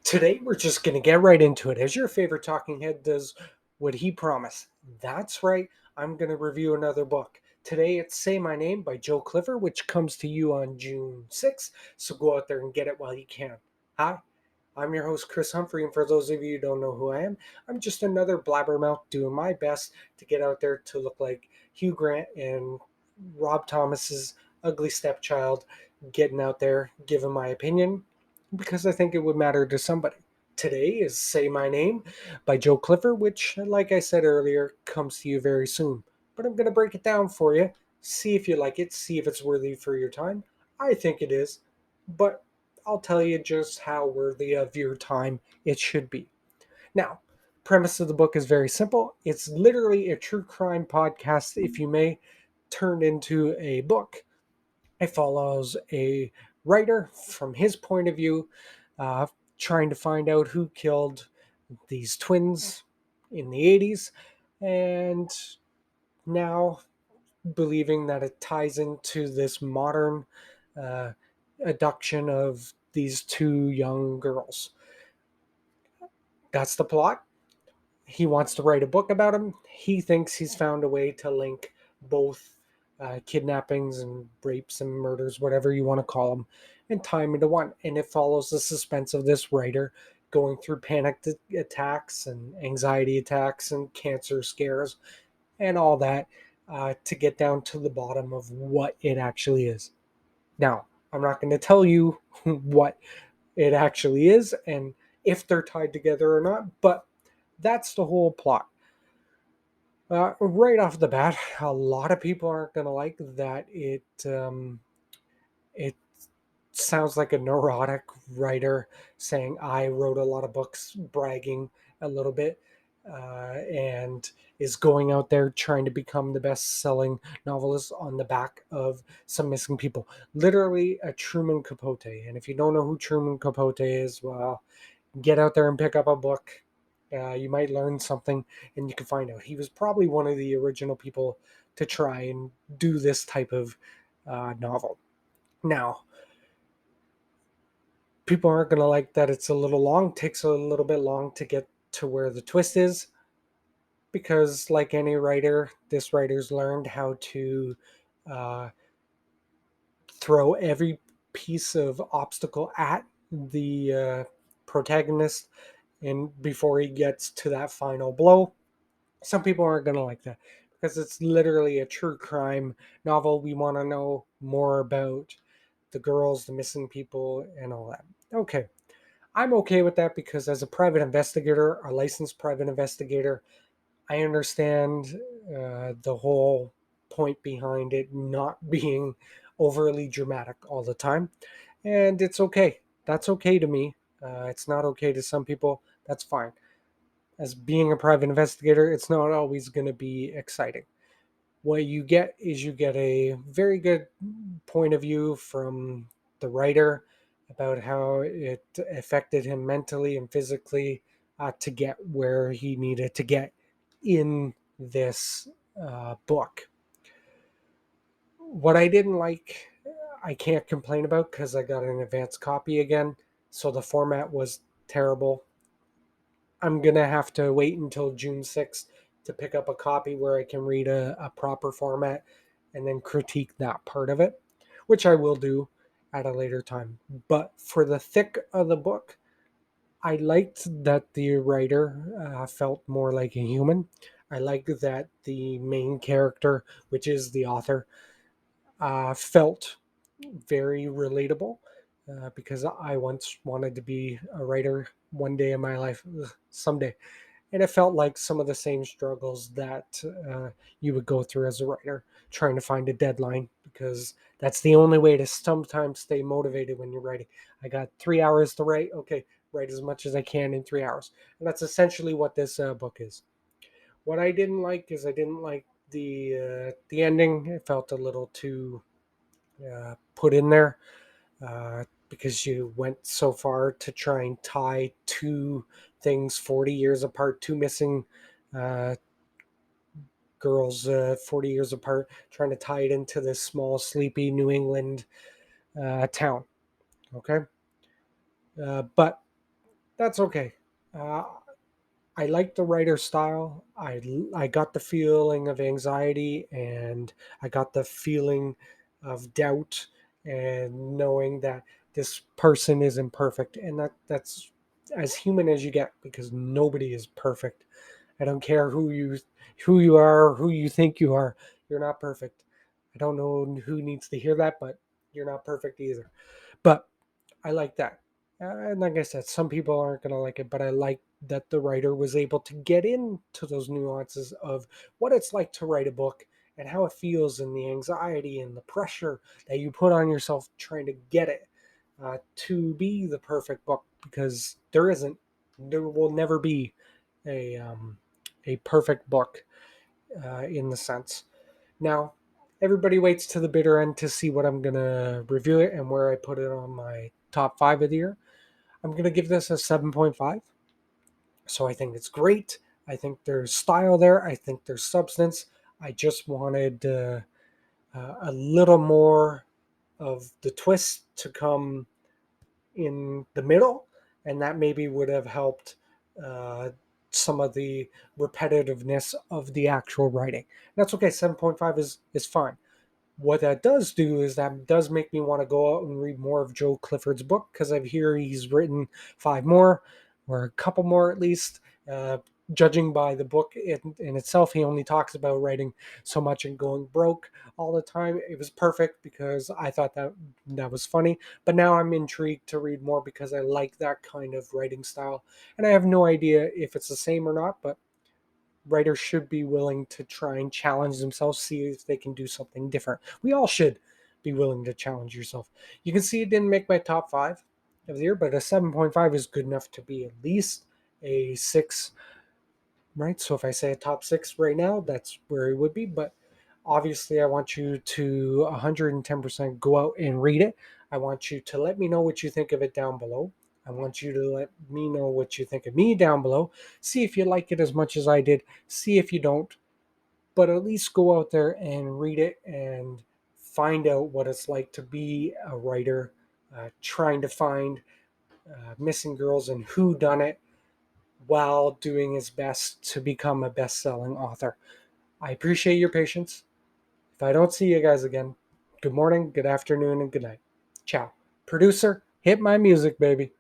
Today, we're just going to get right into it. As your favorite talking head does what he promised. That's right, I'm going to review another book. Today, it's Say My Name by Joe Clifford, which comes to you on June 6th. So go out there and get it while you can. Hi, I'm your host, Chris Humphrey. And for those of you who don't know who I am, I'm just another blabbermouth doing my best to get out there to look like Hugh Grant and Rob Thomas's ugly stepchild, getting out there, giving my opinion because I think it would matter to somebody. Today is Say My Name by Joe Clifford, which, like I said earlier, comes to you very soon. But I'm going to break it down for you, see if you like it, see if it's worthy for your time. I think it is, but I'll tell you just how worthy of your time it should be. Now, premise of the book is very simple. It's literally a true crime podcast, if you may, turned into a book. It follows a writer from his point of view, uh, trying to find out who killed these twins in the 80s, and now believing that it ties into this modern uh, abduction of these two young girls. That's the plot. He wants to write a book about him. He thinks he's found a way to link both kidnappings and rapes and murders, whatever you want to call them, and tie them into one. And it follows the suspense of this writer going through panic attacks and anxiety attacks and cancer scares and all that to get down to the bottom of what it actually is. Now, I'm not going to tell you what it actually is and if they're tied together or not, but that's the whole plot. Right off the bat, a lot of people aren't going to like that it sounds like a neurotic writer saying I wrote a lot of books, bragging a little bit, and is going out there trying to become the best-selling novelist on the back of some missing people. Literally a Truman Capote. And if you don't know who Truman Capote is, well, get out there and pick up a book. You might learn something and you can find out. He was probably one of the original people to try and do this type of novel. Now, people aren't going to like that it's a little long, takes a little bit long to get to where the twist is, because, like any writer, this writer's learned how to uh, throw every piece of obstacle at the protagonist and before he gets to that final blow. Some people aren't going to like that because it's literally a true crime novel. We want to know more about the girls, the missing people, and all that. Okay. I'm okay with that because, as a private investigator, a licensed private investigator, I understand the whole point behind it not being overly dramatic all the time. And it's okay. That's okay to me. It's not okay to some people. That's fine. As being a private investigator, it's not always going to be exciting. What you get is you get a very good point of view from the writer about how it affected him mentally and physically to get where he needed to get in this book. What I didn't like, I can't complain about because I got an advanced copy again, so the format was terrible. I'm gonna have to wait until June 6th to pick up a copy where I can read a proper format and then critique that part of it, which I will do at a later time. But for the thick of the book, I liked that the writer felt more like a human. I like that the main character, which is the author, felt very relatable because I once wanted to be a writer one day in my life, someday. And it felt like some of the same struggles that you would go through as a writer, trying to find a deadline, because that's the only way to sometimes stay motivated when you're writing. I got 3 hours to write. Okay, write as much as I can in 3 hours. And that's essentially what this book is. What I didn't like is I didn't like the ending. It felt a little too put in there because you went so far to try and tie two things 40 years apart, two missing uh, girls 40 years apart, trying to tie it into this small, sleepy New England town. Okay. But That's okay. Uh, I like the writer style. I got the feeling of anxiety, and I got the feeling of doubt, and knowing that this person isn't perfect, and that's as human as you get, because nobody is perfect. I don't care who you are or who you think you are. You're not perfect. I don't know who needs to hear that, but you're not perfect either. But I like that. And like I said, some people aren't going to like it, but I like that the writer was able to get into those nuances of what it's like to write a book and how it feels, and the anxiety and the pressure that you put on yourself trying to get it to be the perfect book, because there isn't, there will never be a, a perfect book in the sense. Now, everybody waits to the bitter end to see what I'm going to review it and where I put it on my top 5 of the year. I'm going to give this a 7.5. So I think it's great. I think there's style there. I think there's substance. I just wanted a little more of the twist to come in the middle, and that maybe would have helped uh, some of the repetitiveness of the actual writing. That's okay. 7.5 is fine. What that does do is that does make me want to go out and read more of Joe Clifford's book, because I hear he's written 5 more, or a couple more at least. Uh, Judging by the book in itself, he only talks about writing so much and going broke all the time. It was perfect because I thought that was funny. But now I'm intrigued to read more because I like that kind of writing style, and I have no idea if it's the same or not. But writers should be willing to try and challenge themselves, see if they can do something different. We all should be willing to challenge yourself. You can see it didn't make my top 5 of the year, but a 7.5 is good enough to be at least a 6, right? So if I say a top 6 right now, that's where it would be. But obviously, I want you to 110% go out and read it. I want you to let me know what you think of it down below. I want you to let me know what you think of me down below. See if you like it as much as I did. See if you don't. But at least go out there and read it and find out what it's like to be a writer, trying to find missing girls and who done it, while doing his best to become a best-selling author. I appreciate your patience. If I don't see you guys again, good morning, good afternoon, and good night. Ciao. Producer, hit my music, baby.